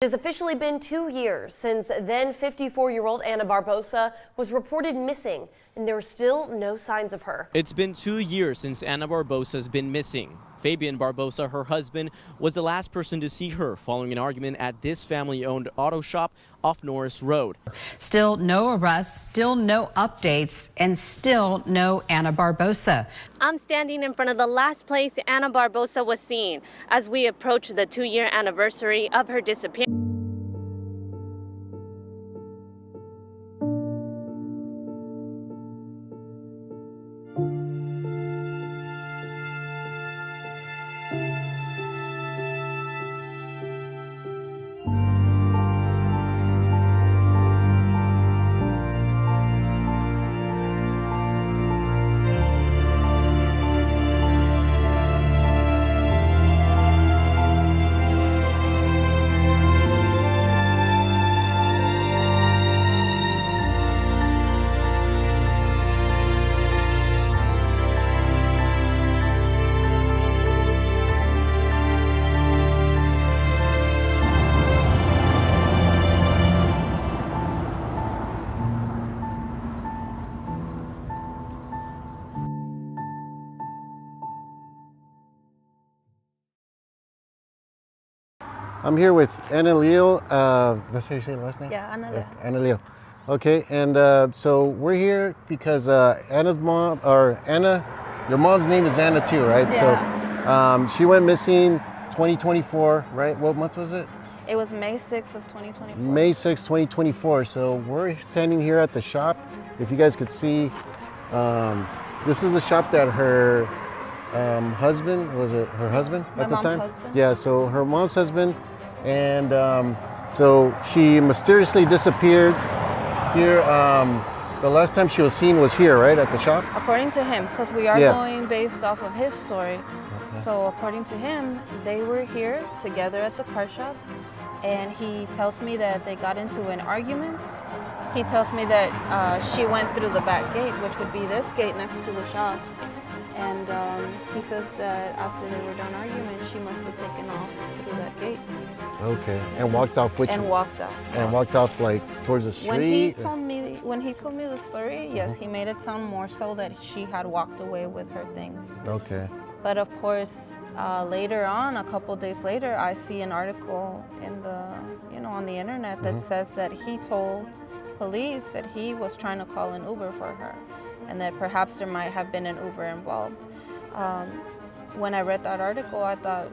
It has officially been 2 years since then 54-year-old Ana Barbosa was reported missing, and there are still no signs of her. It's been 2 years since Ana Barbosa has been missing. Fabian Barbosa, her husband, was the last person to see her following an argument at this family-owned auto shop off Norris Road. Still no arrests, still no updates, and still no Ana Barbosa. I'm standing in front of the last place Ana Barbosa was seen as we approach the 2-year anniversary of her disappearance. I'm here with Ana Leo. That's how you say the last name? Yeah, Ana Leo. Ana Leo. Okay, and so we're here because Anna's mom, or Ana, your mom's name is Ana too, right? Yeah. So she went missing 2024, right? What month was it? It was May 6th of 2024. May 6th, 2024. So we're standing here at the shop. If you guys could see, this is a shop that her husband, or was it her husband at the time? Husband. Yeah, so her mom's husband. And so she mysteriously disappeared here. The last time she was seen was here, right, at the shop? According to him, because we are going based off of his story. Okay. So according to him, they were here together at the car shop, and he tells me that they got into an argument. He tells me that she went through the back gate, which would be this gate next to the shop. And he says that after they were done arguing, she must have taken off through that gate. Okay, and walked off which? And walked off. And walked off like towards the street. When he told me the story, yes, he made it sound more so that she had walked away with her things. Okay. But of course, later on, a couple days later, I see an article in the, on the internet that says that he told police that he was trying to call an Uber for her, and that perhaps there might have been an Uber involved. When I read that article, I thought,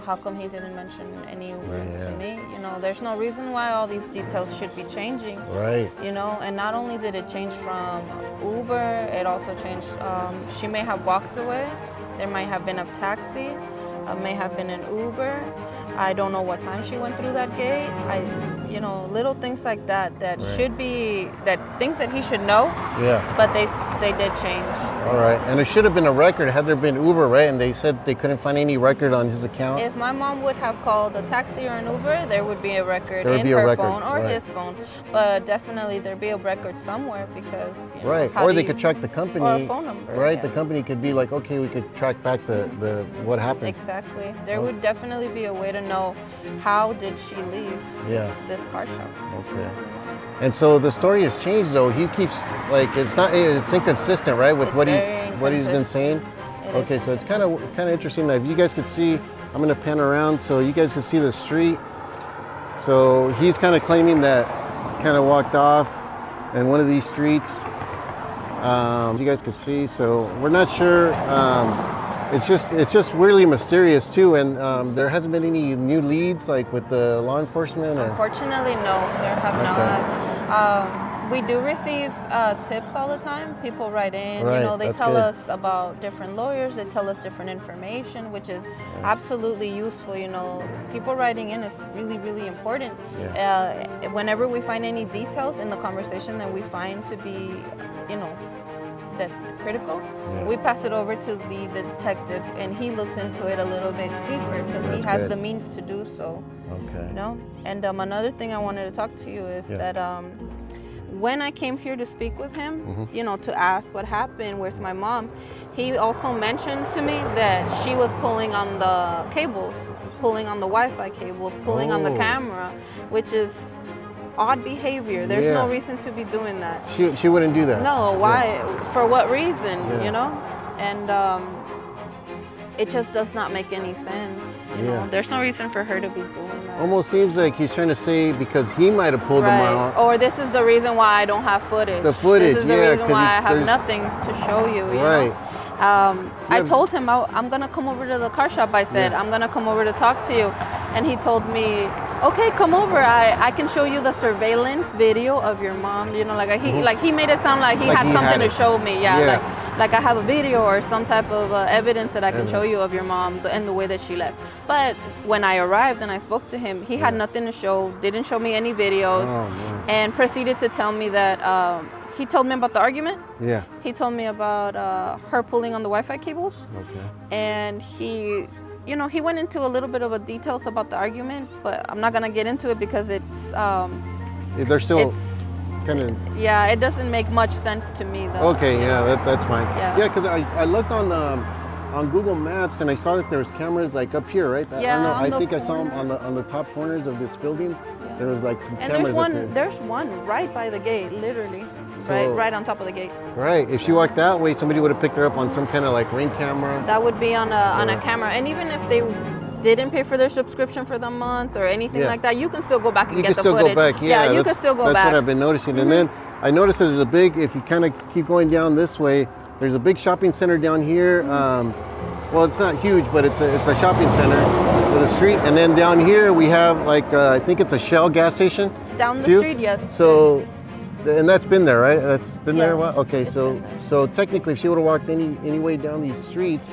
how come he didn't mention any Uber to me? There's no reason why all these details should be changing. Right. And not only did it change from Uber, it also changed, she may have walked away. There might have been a taxi, may have been an Uber. I don't know what time she went through that gate. Little things like that should be, things that he should know. Yeah. But they did change. All right, and there should have been a record had there been Uber, right? And they said they couldn't find any record on his account. If my mom would have called a taxi or an Uber, there would be a record in her phone or his phone. But definitely there'd be a record somewhere because right, or they could track the company. Or a phone number. Right, yes. The company could be like, okay, we could track back the what happened. Exactly. There would definitely be a way to know how did she leave this car shop. Okay. And so the story has changed though. He keeps it's inconsistent, right, with what he's been saying. Okay, so it's kind of interesting that if you guys could see, I'm gonna pan around so you guys can see the street. So he's kind of claiming that kind of walked off in one of these streets. You guys could see. So we're not sure. It's just really mysterious too, and there hasn't been any new leads like with the law enforcement. Unfortunately, no, there have not. We do receive tips all the time. People write in, they tell us about different lawyers, they tell us different information, which is absolutely useful. People writing in is really, really important. Whenever we find any details in the conversation that we find to be, that critical, we pass it over to the detective, and he looks into it a little bit deeper because he has the means to do so. Okay. And another thing I wanted to talk to you is that when I came here to speak with him, to ask what happened, where's my mom, he also mentioned to me that she was pulling on the cables pulling on the Wi-Fi cables, pulling on the camera, which is odd behavior. There's no reason to be doing that. She wouldn't do that. No, why? For what reason? You know, and it just does not make any sense. You know, there's no reason for her to be doing that. Almost seems like he's trying to say because he might have pulled them out. Or this is the reason why I don't have footage. The footage, this is the reason why I have nothing to show you. You know? I told him I'm gonna come over to the car shop. I said I'm gonna come over to talk to you, and he told me, okay, come over. I can show you the surveillance video of your mom. You know, like he made it sound like he had something to show me. Like I have a video or some type of evidence that I can show you of your mom and the way that she left. But when I arrived and I spoke to him, he had nothing to show. Didn't show me any videos, and proceeded to tell me that. He told me about the argument. Yeah. He told me about her pulling on the Wi-Fi cables. Okay. And he went into a little bit of a details about the argument, but I'm not gonna get into it because it's. They're still kind of. Yeah, it doesn't make much sense to me though. Okay. Yeah, that's fine. Yeah. Because I looked on Google Maps and I saw that there was cameras like up here, right? Yeah. I think I saw them on the top corners of this building. Yeah. There was like some cameras up there. There's one right by the gate, literally. So, right on top of the gate. Right. If she walked that way, somebody would have picked her up on some kind of like ring camera. That would be on a camera. And even if they didn't pay for their subscription for the month or anything like that, you can still go back and get the footage. You can still go back. Yeah, you can still go back. That's what I've been noticing. And then I noticed there's a big, if you kind of keep going down this way, there's a big shopping center down here. Well, it's not huge, but it's a shopping center with a street. And then down here we have like, I think it's a Shell gas station. Down the street, yes. So. And that's been there, right? That's been there a while? Okay, so technically if she would have walked any way down these streets,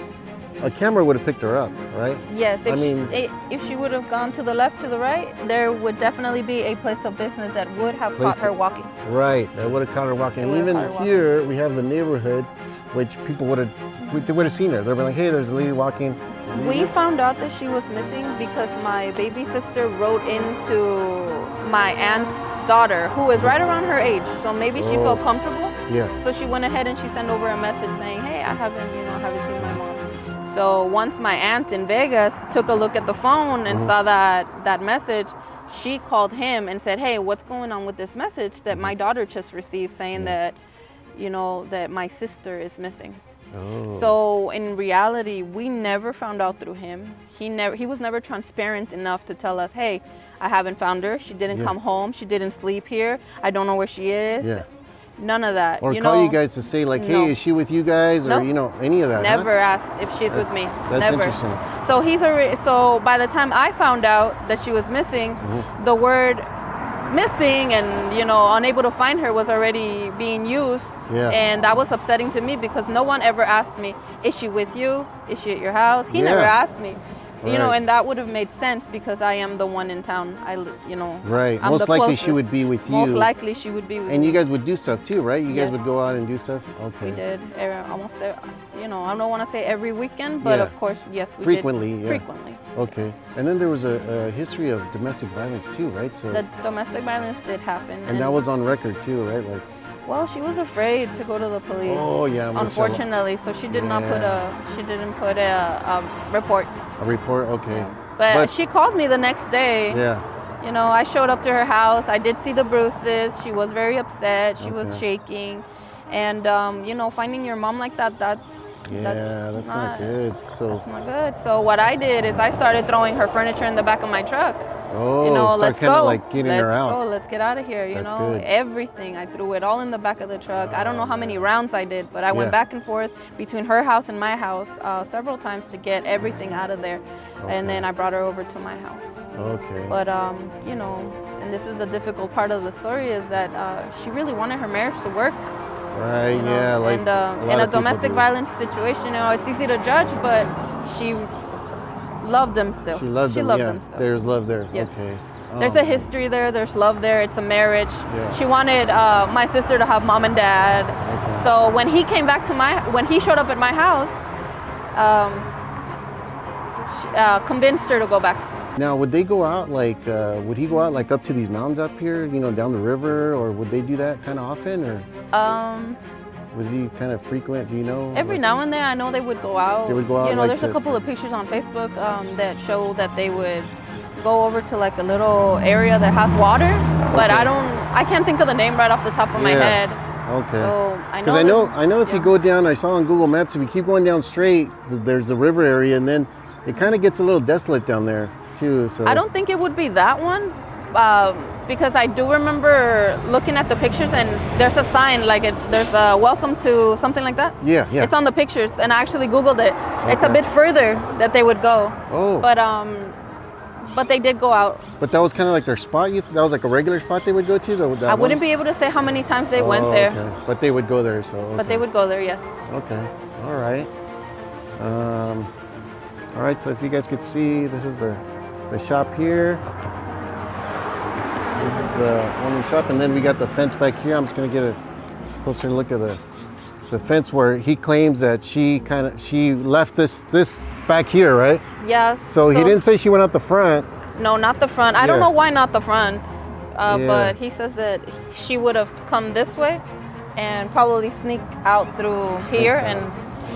a camera would have picked her up, right? Yes, if she would have gone to the left, to the right, there would definitely be a place of business that would have caught her walking. Right, that would have caught her walking. And even here, we have the neighborhood, which people would have seen her. They'd be like, hey, there's a lady walking. We found out that she was missing because my baby sister wrote into my aunt's daughter, who is right around her age, so maybe she felt comfortable. Yeah. So she went ahead and she sent over a message saying, hey, I haven't seen my mom. So once my aunt in Vegas took a look at the phone and saw that message, she called him and said, hey, what's going on with this message that my daughter just received saying that, that my sister is missing. Oh. So in reality, we never found out through him. He was never transparent enough to tell us, hey, I haven't found her. She didn't come home. She didn't sleep here. I don't know where she is. Yeah. None of that. Or call you guys to say like, hey, is she with you guys? Or, any of that. Never asked if she's with me. That's never. Interesting. So by the time I found out that she was missing, the word missing and, unable to find her was already being used. Yeah. And that was upsetting to me because no one ever asked me, is she with you? Is she at your house? He never asked me. Right. And that would have made sense because I am the one in town. Right. Most likely she would be with you. Most likely she would be with me. And you guys would do stuff too, right? You guys would go out and do stuff? Okay. We did. Almost, I don't want to say every weekend, but of course, yes, we frequently, did. Yeah. Frequently. Okay. And then there was a history of domestic violence too, right? So the domestic violence did happen. And that was on record too, right? Well, she was afraid to go to the police. Oh yeah. Unfortunately, so she didn't put a report. A report, okay. But she called me the next day. Yeah. I showed up to her house. I did see the bruises. She was very upset. She was shaking, and finding your mom like that, that's not good. That's not good. So what I did is I started throwing her furniture in the back of my truck. Oh, let's go. Like getting her out. Let's get out of here. That's good. Everything. I threw it all in the back of the truck. I don't know how many rounds I did, but I went back and forth between her house and my house several times to get everything out of there. Okay. And then I brought her over to my house. Okay. But, and this is the difficult part of the story is that she really wanted her marriage to work. Right, like in a domestic violence situation, it's easy to judge, but she loved them still. She loved them still. There's love there. Yes. Okay. There's a history there. There's love there. It's a marriage. Yeah. She wanted my sister to have mom and dad. Okay. So when he came back when he showed up at my house, convinced her to go back. Now, would they go out would he go out like up to these mountains up here, down the river, or would they do that kind of often, or? Was he kind of frequent? Do you know? Every now and then, I know they would go out. They would go out. You know, like there's a couple of pictures on Facebook that show that they would go over to like a little area that has water, but Okay. I can't think of the name right off the top of my head. Okay. So I Because know. I know if you go down, I saw on Google Maps, if you keep going down straight, there's the river area, and then it kind of gets a little desolate down there too. So I don't think it would be that one, because I do remember looking at the pictures and there's a sign like there's a welcome to something like that. Yeah. It's on the pictures, and I actually Googled it. It's a Okay. bit further that they would go. Oh. But they did go out. But that was kind of like their spot. That was like a regular spot they would go to. I wouldn't be able to say how many times they went there, Okay. But they would go there. So. Okay. but they would go there. Yes. Okay. All right. All right. So if you guys could see, this is the shop here. This is the only shop, and then we got the fence back here. I'm just gonna get a closer look at the fence where he claims that she left this back here, right? Yes. So he didn't say she went out the front. No, not the front. I don't Yeah. know why not the front, Yeah. but he says that she would have come this way and probably sneak out through here. And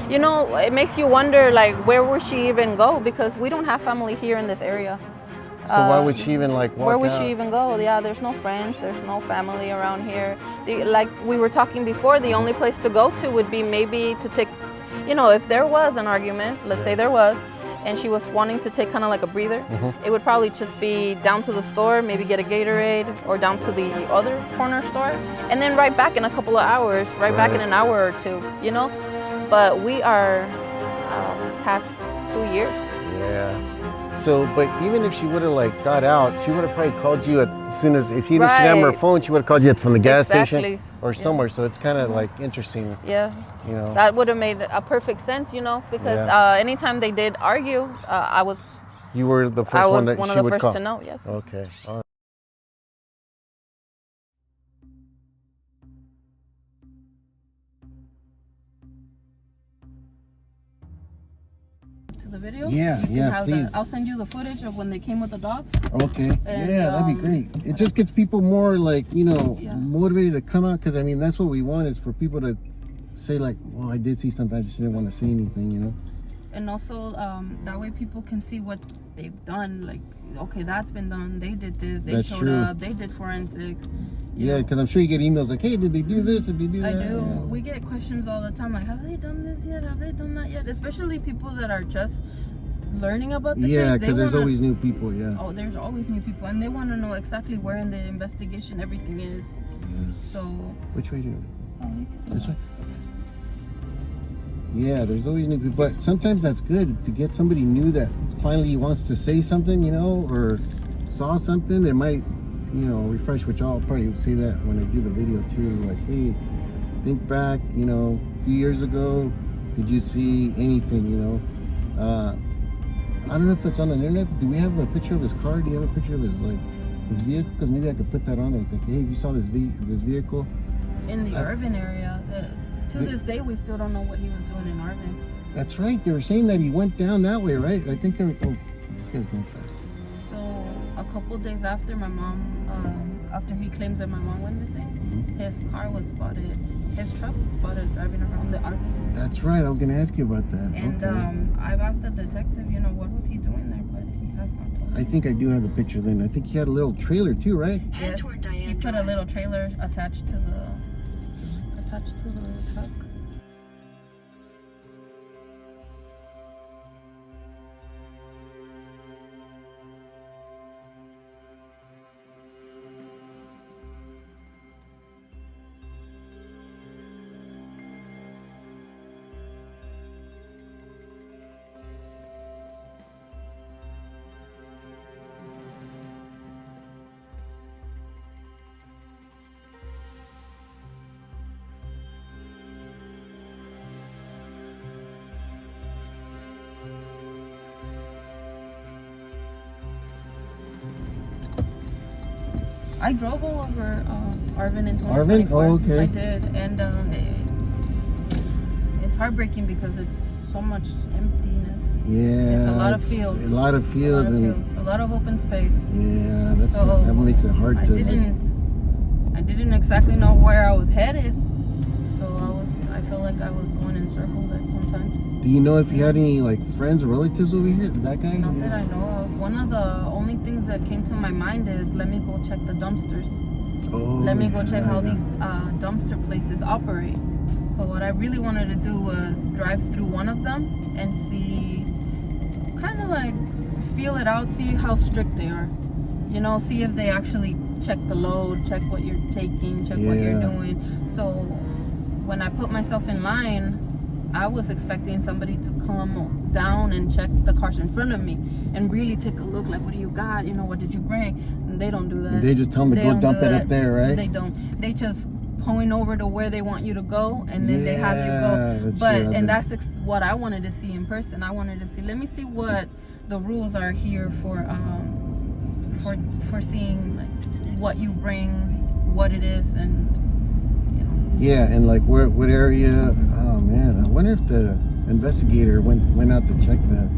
you know, it makes you wonder, like, where would she even go? Because we don't have family here in this area. So why would she even like walk Where would out? she even go? Yeah, there's no friends, there's no family around here. Like we were talking before, the only place to go to would be maybe to take, you know, if there was an argument, let's say there was, and she was wanting to take kind of like a breather, it would probably just be down to the store, maybe get a Gatorade, or down to the other corner store, and then right back in a couple of hours, right back in an hour or two, you know? But we are past 2 years. Yeah. So, but even if she would have like got out, she would have probably called you as soon as, if she didn't see them on her Right. phone, she would have called you from the gas station Exactly. or somewhere. So it's kind of like interesting, Yeah. you know. That would have made a perfect sense, you know, because Yeah. anytime they did argue, You were the I first was one that one she of the would first call. to know, yes. Okay. All right. To the video? Yeah, You can yeah, have please. I'll send you the footage of when they came with the dogs. Okay. And, Yeah, that'd be great. It just gets people more like, you know, Yeah. motivated to come out, because I mean, that's what we want, is for people to say like, well, I did see something, I just didn't want to say anything, you know. And also, that way people can see what they've done. Like, okay, that's been done. They did this. They That's showed true. up. They did forensics. you Yeah, know. because I'm sure you get emails like, hey, did they do this? Did they do I that? do. You know? We get questions all the time like, have they done this yet? Have they done that yet? Especially people that are just learning about the case. Yeah, They because there's wanna- always new people, yeah. Oh, there's always new people, and they want to know exactly where in the investigation everything is. So, Which way do you oh, you can- This way? Yeah, there's always new people, but sometimes that's good to get somebody new that finally wants to say something, you know, or saw something that might, you know, refresh, which I'll probably say that when I do the video too, like, hey, think back, you know, a few years ago, did you see anything, you know? I don't know if it's on the internet, but do we have a picture of his car? Do you have a picture of his, like, his vehicle? Because maybe I could put that on there, like, hey, if you saw this vehicle. in the Irvin area. To this day, we still don't know what he was doing in Irvin. That's right. They were saying that he went down that way, right? I think they were. Oh, let's get it going fast. So a couple days after my mom, after he claims that my mom went missing, his car was spotted. His truck was spotted driving around the Irvin. That's right. I was going to ask you about that. And okay. I've asked the detective, you know, what was he doing there, but he has not told me. I think I do have the picture then. I think he had a little trailer too, right? Yes, he put a little trailer attached to the truck. I drove all over Arvin in 2024. Arvin? Oh, okay. I did, and it's heartbreaking because it's so much emptiness. Yeah. It's a lot of fields. A lot of fields. A lot of open space. Yeah, that's, So, that makes it hard I to. didn't exactly know where I was headed, so I feel like I was going in circles at sometimes. Do you know if you had any like friends or relatives over here? That guy? Not that I know of. One of the only things that came to my mind is let me go check the dumpsters. Oh, let me go check how these dumpster places operate. So what I really wanted to do was drive through one of them and see, kind of like feel it out, see how strict they are. You know, see if they actually check the load, check what you're taking, check what you're doing. So when I put myself in line, I was expecting somebody to come down and check the cars in front of me and really take a look, like, what do you got? You know, what did you bring? And they don't do that. They just tell them to go dump it up there, right? They don't. They just point over to where they want you to go, and then they have you go. That's what I wanted to see in person. I wanted to see. Let me see what the rules are here for seeing like what you bring, what it is, and you know. Yeah, and like what area? Oh man, I wonder if the investigator went out to check that.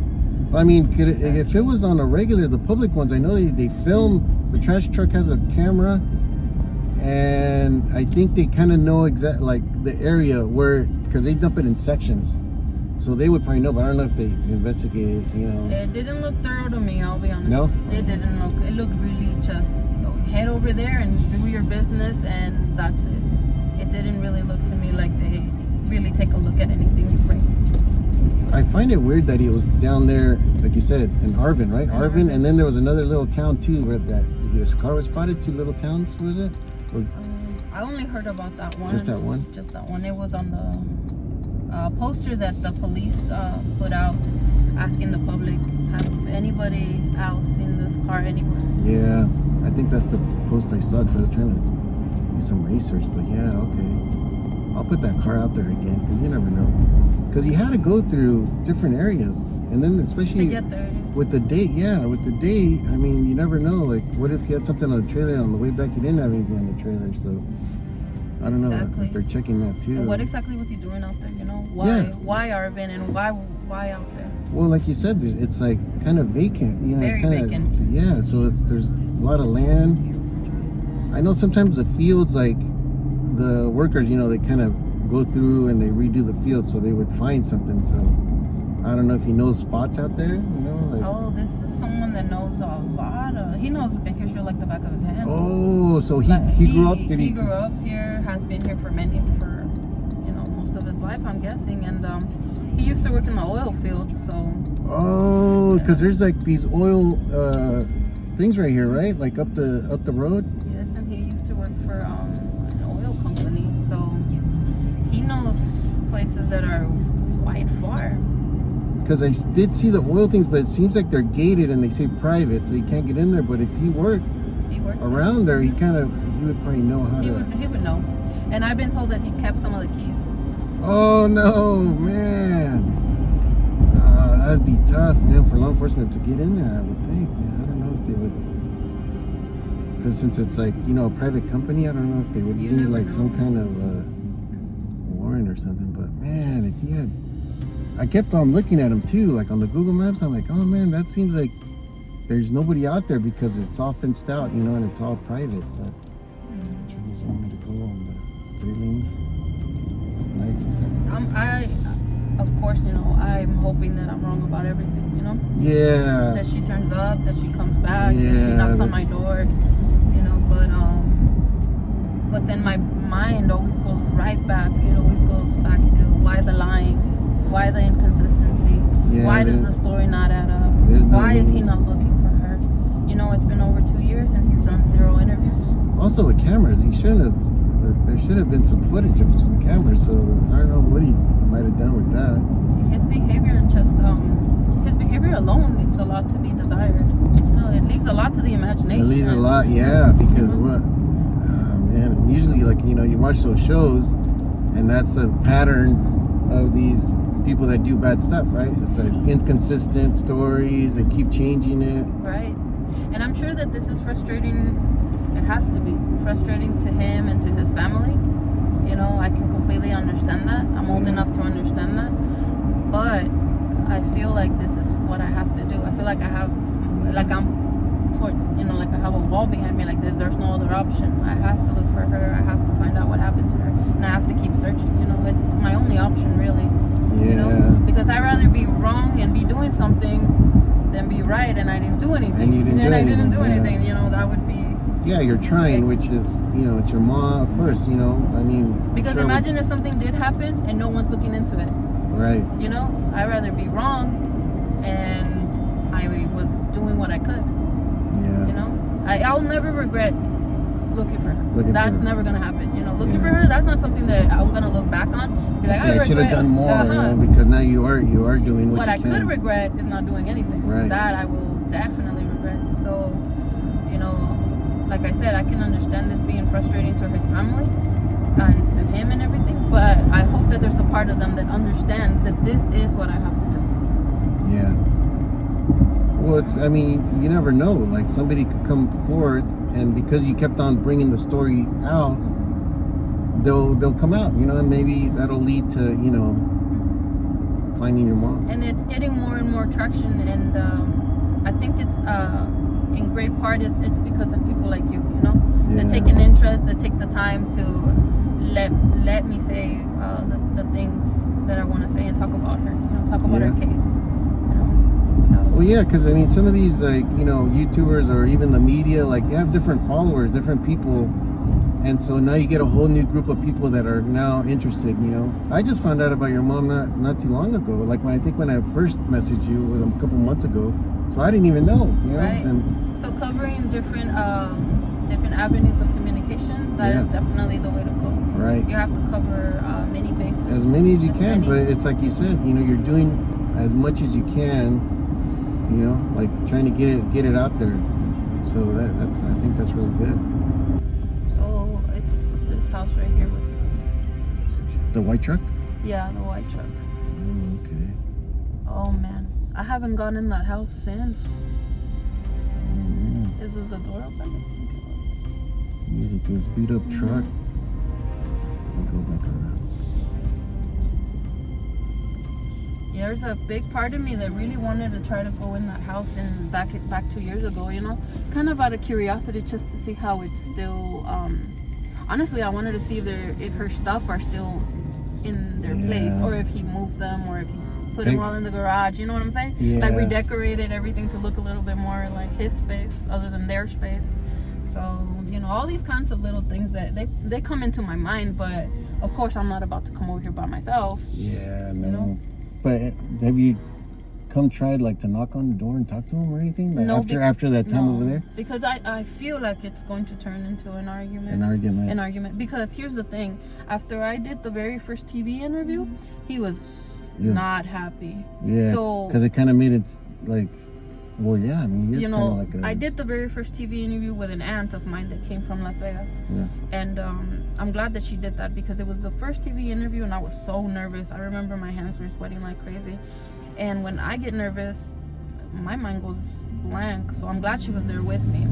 I mean, if it was on a regular, the public ones, I know they film. The trash truck has a camera, and I think they kind of know like the area where, because they dump it in sections, so they would probably know. But I don't know if they investigated. You know, it didn't look thorough to me. I'll be honest. No, it didn't look. It looked really just head over there and do your business, and that's it. It didn't really look to me like they really take a look at anything you bring. I find it weird that he was down there, like you said, in Arvin, right? Arvin, and then there was another little town too where his car was spotted. 2 little towns, was it? Or I only heard about that one. Just that one? Just that one. It was on the poster that the police put out asking the public, have anybody else seen this car anywhere? Yeah, I think that's the post I saw, because I was trying to do some research, but yeah, okay. I'll put that car out there again, because you never know. Because you had to go through different areas, and then especially to get there. With the date, I mean, you never know. Like, what if you had something on the trailer, on the way back you didn't have anything on the trailer? So I don't know if they're checking that too. And what exactly was he doing out there? You know, why Arvin, and why out there? Well, like you said, it's like kind of vacant. You know, very vacant. Yeah, so there's a lot of land. I know sometimes the fields, like the workers, you know, they kind of go through and they redo the field, so they would find something. So I don't know if he knows spots out there, you know, like. Oh, this is someone that knows a lot of. He knows Bakersfield like the back of his hand. Oh, so he grew up. He grew up here, has been here for most of his life, I'm guessing, and he used to work in the oil fields. So. Oh, because there's like these oil things right here, right? Like up the road. Yes, and he used to work for an oil company, so he knows places that are quite far. Because I did see the oil things, but it seems like they're gated and they say private, so you can't get in there. But if he worked around there, he would probably know how to. He would know. And I've been told that he kept some of the keys. Oh no, man! That'd be tough, man, for law enforcement to get in there. I would think, man. I don't know if they would, because since it's like, you know, a private company, I don't know if they would need like some kind of warrant or something. But man, if he had. I kept on looking at him too, like on the Google Maps. I'm like, oh man, that seems like there's nobody out there because it's all fenced out, you know, and it's all private. But which one does he want me to go on? The 3 lanes? Of course, you know, I'm hoping that I'm wrong about everything, you know? Yeah. That she turns up, that she comes back, that she knocks on my door, you know, but then my mind always goes right back. It always goes back to why the lying. Why the inconsistency? Yeah, why does the story not add up? Why is he not looking for her? You know, it's been over 2 years and he's done 0 interviews. Also, the cameras. There should have been some footage of some cameras. So I don't know what he might have done with that. His behavior his behavior alone leaves a lot to be desired. You know, it leaves a lot to the imagination. It leaves a lot, yeah. Because man, usually, like, you know, you watch those shows, and that's the pattern of these people that do bad stuff, right? It's like inconsistent stories. They keep changing it. Right. And I'm sure that this is frustrating. It has to be frustrating to him and to his family. You know, I can completely understand that. I'm old enough to understand that. But I feel like this is what I have to do. I feel like I'm towards, like I have a wall behind me, like there's no other option. I have to look for her. I have to find out what happened to her, and I have to keep searching. It's my only option, really. Yeah. Because I'd rather be wrong and be doing something than be right and I didn't do anything. And you didn't do anything. I didn't do anything. That would be. Yeah, you're trying, which is, it's your mom, of course. I mean. Because sure imagine if something did happen and no one's looking into it. Right. I'd rather be wrong and I was doing what I could. Yeah. I'll never regret looking for her. That's never gonna happen. Looking for her, that's not something that I'm gonna look back on. Be like, I should have done more, because now you are doing what you can. What I could regret is not doing anything. Right. That I will definitely regret. So, like I said, I can understand this being frustrating to his family and to him and everything, but I hope that there's a part of them that understands that this is what I have to do. Yeah. Well, you never know. Like, somebody could come forth, and because you kept on bringing the story out, they'll come out, and maybe that'll lead to, finding your mom. And it's getting more and more traction, and I think it's in great part it's because of people like you, that take an interest, that take the time to let me say the things that I want to say and talk about her, talk about her case. Well, yeah, because some of these YouTubers or even the media, like, they have different followers, different people, and so now you get a whole new group of people that are now interested. I just found out about your mom not too long ago. Like, when I first messaged you with a couple months ago, so I didn't even know. Right. And so covering different avenues of communication, that is definitely the way to go. Right. You have to cover many bases. As many as you can, but it's like you said, you're doing as much as you can. Like trying to get it out there. So I think that's really good. So it's this house right here with the white truck? Yeah, the white truck. Okay. Oh man, I haven't gone in that house since. Is the door open? Music is beat up truck. I'll go back around. Yeah, there's a big part of me that really wanted to try to go in that house and back 2 years ago, kind of out of curiosity, just to see how it's still. Honestly, I wanted to see if her stuff are still in their place, or if he moved them, or if he put them all in the garage. You know what I'm saying? Yeah. Like redecorated everything to look a little bit more like his space, other than their space. So all these kinds of little things that they come into my mind, but of course I'm not about to come over here by myself. Yeah, no. But have you tried to knock on the door and talk to him or anything? Like, no, after that time over there? Because I feel like it's going to turn into an argument. An argument. Because here's the thing. After I did the very first TV interview, he was not happy. Yeah. So because it kind of made it like, well, yeah. It's kind of like I did the very first TV interview with an aunt of mine that came from Las Vegas. Yeah. And I'm glad that she did that, because it was the first TV interview and I was so nervous. I remember my hands were sweating like crazy. And when I get nervous, my mind goes blank. So I'm glad she was there with me.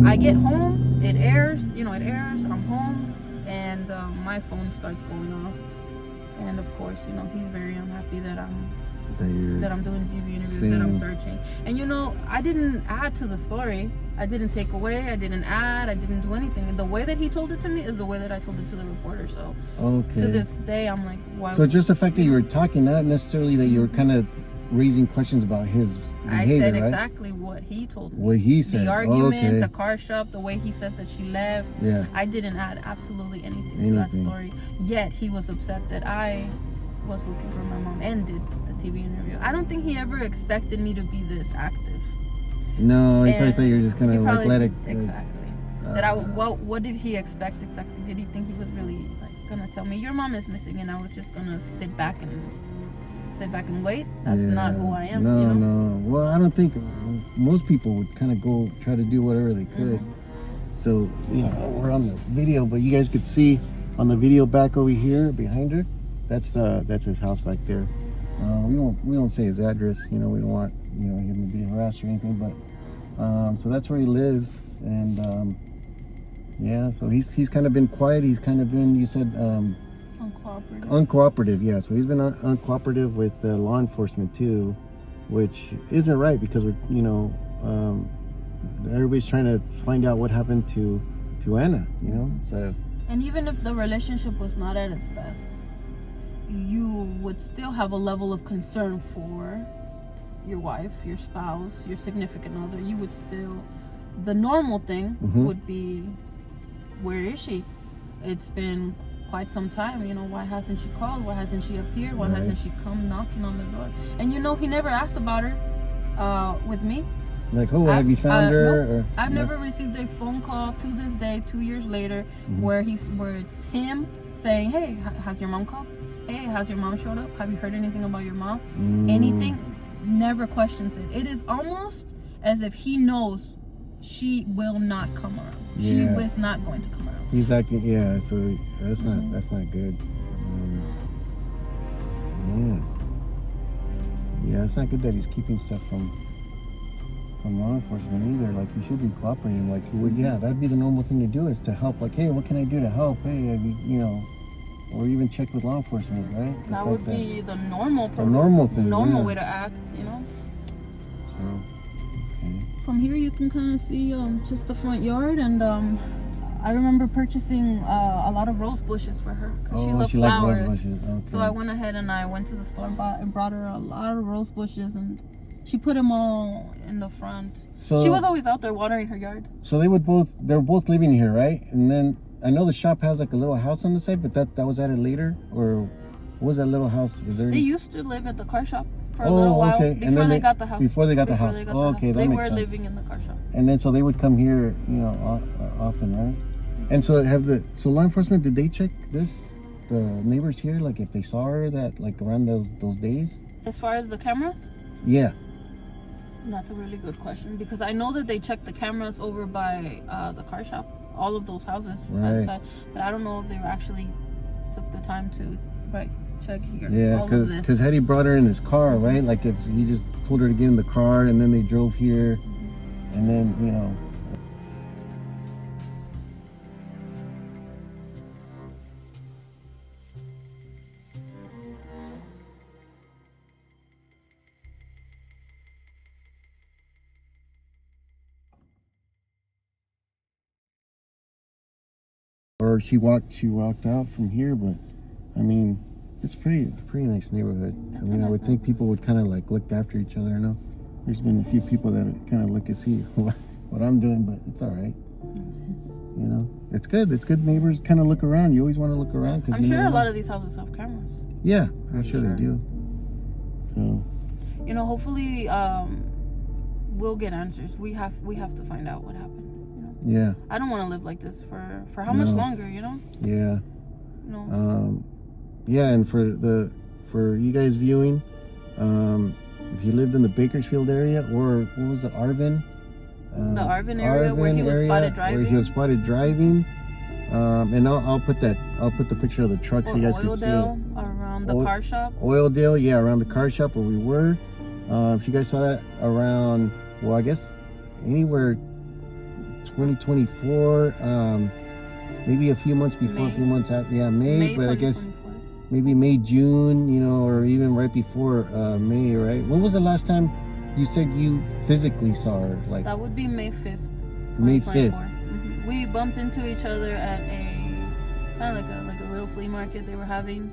I get home, it airs, I'm home, and my phone starts going off. And of course, he's very unhappy that I'm doing TV interviews, that I'm searching. And I didn't add to the story. I didn't take away, I didn't add, I didn't do anything. And the way that he told it to me is the way that I told it to the reporter. So to this day, I'm like, why? So just the fact that you were talking, not necessarily that you were kind of raising questions about his behavior, I said right? exactly what he told me. What he said. The argument, the car shop, the way he says that she left. Yeah. I didn't add absolutely anything to that story. Yet he was upset that I was looking for my mom and did the TV interview. I don't think he ever expected me to be this active. No, he probably thought you were just kind of like let it. Exactly. What did he expect exactly? Did he think he was really gonna tell me your mom is missing and I was just gonna sit back and wait? That's not who I am. No. Well, I don't think most people would kind of go try to do whatever they could. So we're on the video, but you guys could see on the video back over here behind her. That's his house back there. We don't say his address. We don't want him to be harassed or anything. But so that's where he lives, and so he's kind of been quiet. He's kind of been, you said, uncooperative. Yeah, so he's been uncooperative with law enforcement too, which isn't right, because we're everybody's trying to find out what happened to Ana, you know. So. And even if the relationship was not at its best, you would still have a level of concern for your wife, your spouse, your significant other. You would still, the normal thing would be, where is she? It's been quite some time, you know, why hasn't she called? Why hasn't she appeared? Why hasn't she come knocking on the door? And you know, he never asked about her with me. Like, oh, have you found her? No, or, I've never received a phone call to this day, 2 years later, where it's him saying, hey, has your mom called? Hey, has your mom showed up? Have you heard anything about your mom? Anything? Never questions it. It is almost as if he knows she will not come around. She is not going to come around. He's acting, so that's not good. Yeah, it's not good that he's keeping stuff from law enforcement either. Like, you should be cooperating. Like, well, that'd be the normal thing to do, is to help. Like, hey, what can I do to help? Hey, you know, or even check with law enforcement, right? That would be the normal thing. Normal way to act, you know. So, okay. From here, you can kind of see just the front yard, and I remember purchasing a lot of rose bushes for her because she loved flowers. Rose bushes. Okay. So I went ahead and I went to the store and brought her a lot of rose bushes, and she put them all in the front. So she was always out there watering her yard. So they're both living here, right? And then I know the shop has like a little house on the side, but that was added later, or what was that little house? Is there? They used to live at the car shop for a little while before they got the house. Before they got the house. Okay, they were living in the car shop. And then so they would come here, you know, often, right? And so law enforcement, did they check the neighbors here, like if they saw her that like around those days? As far as the cameras? Yeah. That's a really good question, because I know that they checked the cameras over by the car shop, all of those houses by the side, but I don't know if they actually took the time to check here. Yeah, because had he brought her in his car, right? Like if he just told her to get in the car and then they drove here, and then, you know. Or she walked out from here, but I mean, it's a pretty nice neighborhood. I mean, I would think people would kind of like look after each other. I know there's been a few people that kind of look and see what I'm doing, but it's all right. You know, it's good. It's good neighbors kind of look around. You always want to look around, because I'm sure a lot of these houses have cameras. Yeah, I'm sure they do. So, you know, hopefully we'll get answers. We have to find out what happened. Yeah. I don't want to live like this for how much longer, you know? Yeah. No. Yeah, and for you guys viewing, if you lived in the Bakersfield area, or what was the Arvin? The Arvin area where he was spotted driving. Where he was spotted driving. And I'll put the picture of the truck so you guys can see it. Around the car shop. Oildale, yeah, around the car shop where we were. If you guys saw that around, well, I guess anywhere 2024, maybe a few months before, a few months after, May, but I guess maybe May, June, you know, or even right before May, right? When was the last time you said you physically saw her? Like, that would be May 5th. May 5th. Mm-hmm. We bumped into each other at a kind of like a little flea market they were having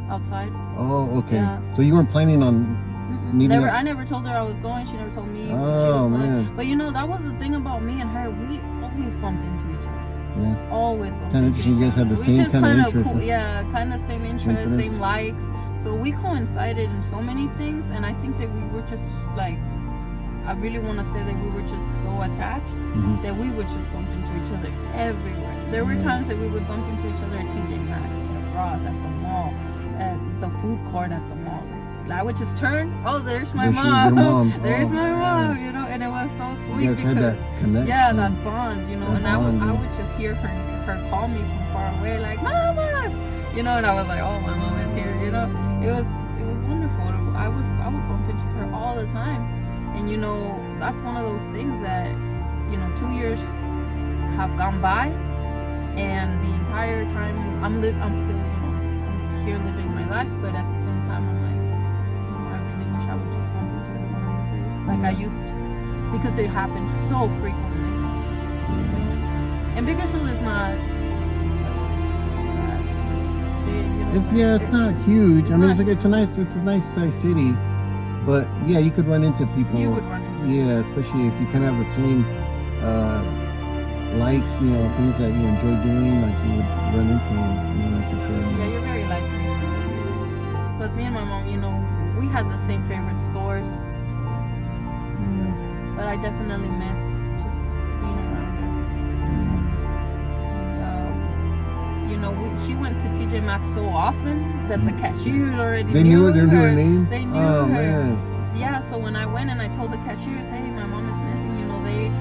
outside. Oh, okay. Yeah. So you weren't planning on meeting I never told her I was going. She never told me. Oh, man. But you know, that was the thing about me and her. We always bumped into each other. Yeah. Always bumped kind into of each other. You guys had the same kind of interest. Cool. Yeah, kind of same interest, same likes. So we coincided in so many things, and I think that we were just like, I really want to say that we were just so attached that we would just bump into each other everywhere. There were times that we would bump into each other at TJ Maxx, at Ross, at the mall, at the food court at the mall. I would just turn. Oh, there's my mom. There's my mom. You know, and it was so sweet. You guys had that connection. Yeah, that bond. You know, and I would just hear her call me from far away, like "Mamas," you know, and I was like, "Oh, my mom is here." You know, it was wonderful. I would bump into her all the time, and you know, that's one of those things that, you know, 2 years have gone by, and the entire time I'm still, you know, I'm here living my life, but at the same time I'm like, I really wish I would just bump into her one of these days, like I used to, because it happens so frequently. And Bakersfield is not big, It's not huge. I mean, it's a nice sized city, but yeah, you could run into people. You would run into. Yeah, especially if you kind of have the same likes, things that you enjoy doing, like you would run into, for sure. Yeah, you're very likely to. Plus, me and my mom, we had the same favorite stores. So. Yeah. But I definitely miss just being around her. And, she went to TJ Maxx so often that the cashiers already knew her. They knew her name? They knew her. Man. Yeah, so when I went and I told the cashiers, hey, my mom is missing, they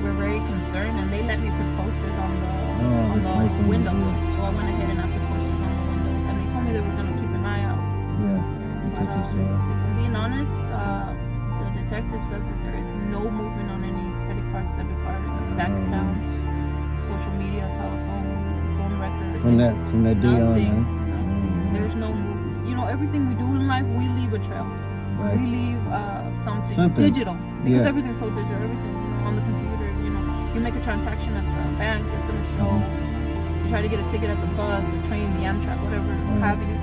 were very concerned, and they let me put posters on the windows. So I went ahead and I put posters on the windows, and they told me they were going to keep an eye out. Yeah, in case they saw. If I'm being honest, the detective says that there is no movement on any credit cards, debit cards, bank accounts, social media, telephone, phone records. From that day on, nothing. There's no movement. Everything we do in life, we leave a trail. Right. We leave something digital, because everything's so digital. Everything, on the computer. You make a transaction at the bank, it's gonna show. You try to get a ticket at the bus, the train, the Amtrak, whatever have you.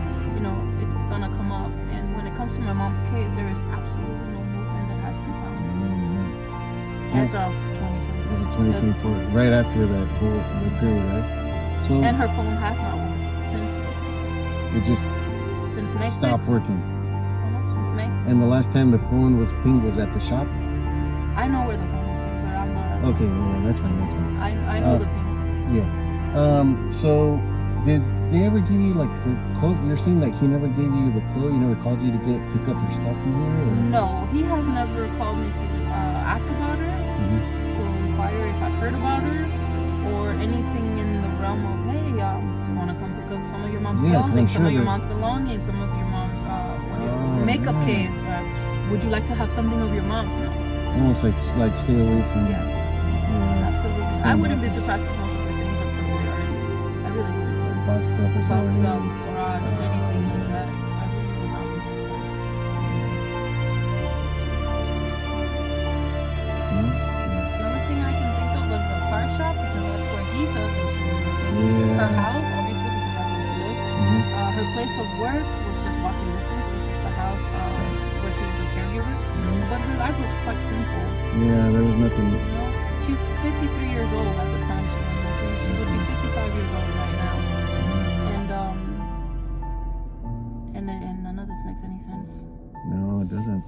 It's gonna come up. And when it comes to my mom's case, there is absolutely no movement that has been found as of 2024. Right after that whole period, right? So. And her phone has not worked since. It just since May 6th. Stopped working. Since May. And the last time the phone was pinged was at the shop? I know where the phone was pinged, but I'm not. Okay, yeah, that's fine. I know the pings. Yeah. So, did they ever give you, like, her clothes? You're saying, like, he never gave you the clothes? He never called you to pick up your stuff from here? Or? No, he has never called me to ask about her, to inquire if I've heard about her, or anything in the realm of, hey, do you want to come pick up some of your mom's clothing, some of your mom's belongings, some of your mom's makeup case? Would you like to have something of your mom's? No. Almost like stay away from. Yeah. Absolutely. I wouldn't be surprised if most of the things are put away already. I really wouldn't. Boxed up or something. Boxed up, garage, anything like that. I really would not be surprised. The only thing I can think of was the car shop, because that's where he says that she lives. Her house, obviously, because that's where she lives. Her place of work was just walking distance. It was just a house where she was a caregiver. But her life was quite simple. Yeah, there was nothing. She was 53 years old at the time she went missing. She would be 55 years old right now. And none of this makes any sense. No, it doesn't.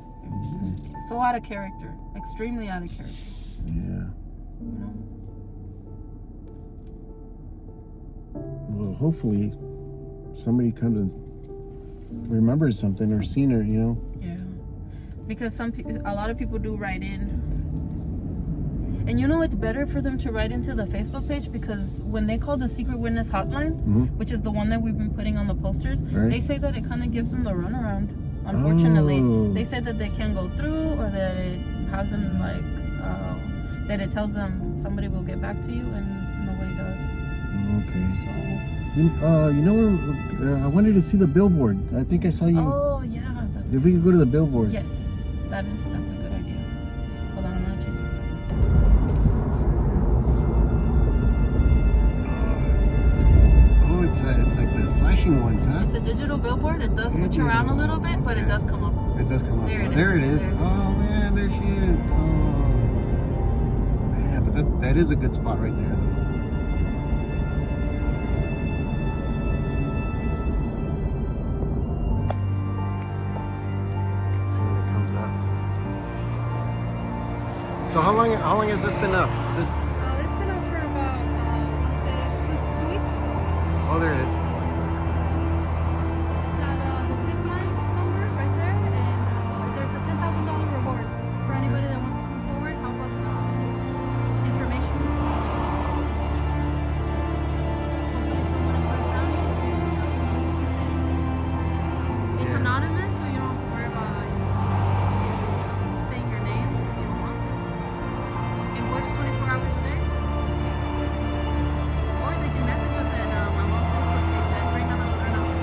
So out of character. Extremely out of character. Yeah. Well, hopefully somebody comes and remembers something or seen her, Yeah. Because a lot of people do write in. And it's better for them to write into the Facebook page, because when they call the secret witness hotline, which is the one that we've been putting on the posters, they say that it kind of gives them the runaround. Unfortunately, they say that they can't go through, or that it has them that it tells them somebody will get back to you, and nobody does. Okay. So. I wanted to see the billboard. I think I saw you. Oh yeah. If we could go to the billboard. Yes, that's a good idea. Hold on, I'm gonna change this. Oh, it's like the flashing ones, huh? It's a digital billboard. It does switch around a little bit, but it does come up. It does come up. There it is. Oh man, there she is. Oh man, but that is a good spot right there, though. See when it comes up. So how long has this been up? It's been up for about, say, two weeks. Oh, there it is. It's got the tip line number right there, and there's a $10,000 reward for anybody that wants to come forward, help us information. Hopefully someone will work down. It's anonymous, so you don't have to worry about saying your name if you don't want to. It works 24 hours a day. Or they can message us at my mom's Facebook page at Bring Another Learn Out.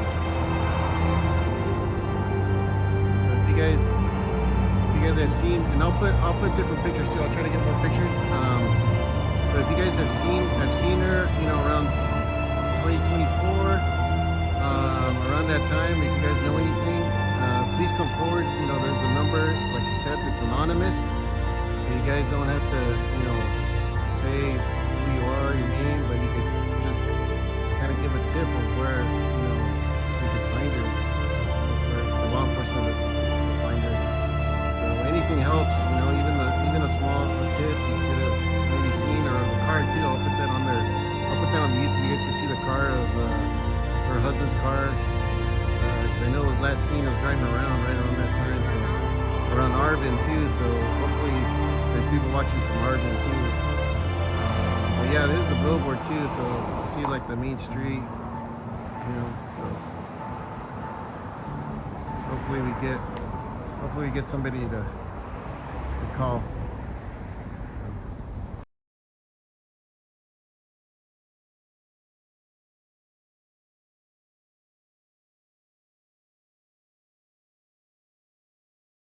So if you guys have seen, and I'll put different pictures too. I'll try to get more pictures. So if you guys have seen her, you know, around 2024, around that time, if you guys know anything, please come forward. You know, there's a number, like you said, it's anonymous, so you guys don't have to, you know, say who you are, your name, but you could just kind of give a tip of where, you know, you can find her, for law enforcement to find her. So anything helps, you know, even a small tip you could have maybe seen, or a car too. I'll put that on there. I'll put that on the YouTube. You guys can see the car of her husband's car. Because I know it was last seen. I was driving around right around that time, so around Arvin too. So hopefully there's people watching from Arvin too. But yeah, there's the billboard too. So you see like the main street. You know. So hopefully we get somebody to call.